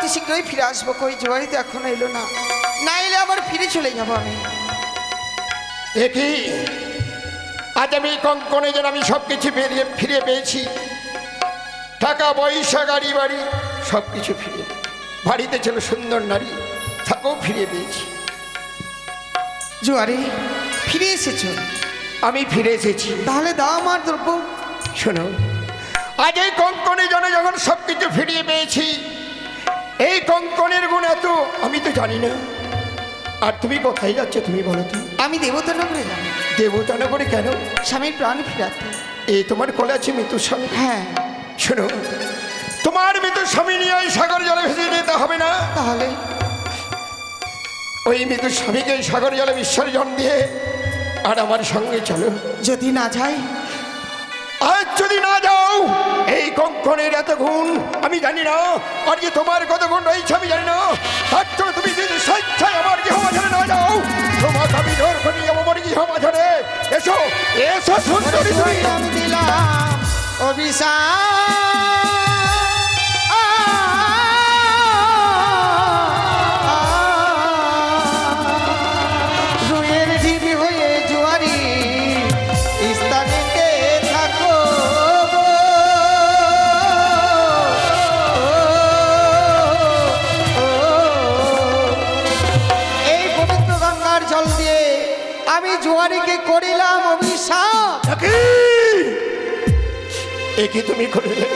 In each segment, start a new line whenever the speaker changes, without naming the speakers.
অতি শীঘ্রই ফিরে আসবো। কই জোয়ারি তো এখনো এলো না, না এলে আবার ফিরে চলে যাবো আমি।
একই আজ আমি কঙ্কনে যেন আমি সব কিছু ফিরে পেয়েছি, টাকা পয়সা গাড়ি বাড়ি সব কিছু ফিরে, বাড়িতে ছিল সুন্দর নারী, তাকেও ফিরে পেয়েছি।
জোয়ারি ফিরে এসেছো?
আমি ফিরে এসেছি।
তাহলে দাও আমার দ্রব্য।
শোনো, আজ এই কঙ্কনে যেন যখন সব কিছু ফিরিয়ে পেয়েছি, এই কঙ্কনের গুণ এত আমি তো জানি না। আর তুমি কোথায় যাচ্ছ তুমি বলো তো?
আমি দেবতানগরে যাব।
দেবতানগরে কেন?
স্বামীর প্রাণ ফিরাতে।
এই তোমার কোলে আছে মৃত্যুর স্বামী?
হ্যাঁ।
শোনো, তোমার মৃত্যুর স্বামী নিয়ে ওই সাগর জলে ভেসে যেতে হবে না।
তাহলে
ওই মৃত্যুর স্বামীকে সাগর জলে বিসর্জন দিয়ে আর আমার সঙ্গে চলো।
যদি না যাই?
আজ যদি না যাও, এই কঙ্কনের এত গুণ আমি জানি না, আর যে তোমার কত গুণ রয়েছে আমি জানি না। তার জন্য তুমি যদি স্বেচ্ছায় আমার গৃহ মাঝারে না যাও, তোমাকে আমি জোর করে নিয়ে আমার গৃহ মাঝারে। এসো এসো সুন্দরী।
আমি দিলাম অভিশাপ, রুয়ের ঢিবি হয়ে জোয়ারি স্থানেতে থাকো। এই পবিত্র গঙ্গার জল দিয়ে আমি জোয়ারিকে করিলাম অভিশাপ।
একই তুমি করলে,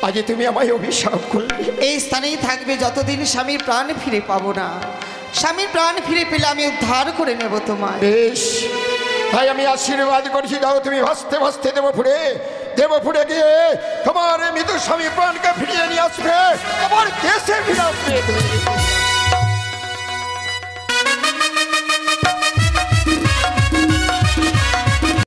আজ তুমি আমায় অভিশাপ করলে।
এই স্থানেই থাকবে যতদিন স্বামীর প্রাণ ফিরে পাবো না। স্বামীর প্রাণ ফিরে পেলে আমি উদ্ধার করে নেব তোমার।
বেশ, তাই আমি আশীর্বাদ করছি, যাও তুমি ভাসতে ভাসতে দেবপুরে গিয়ে তোমার মৃত স্বামী প্রাণকে ফিরিয়ে নিয়ে আসবে, আমার দেশে ফিরে আসবে।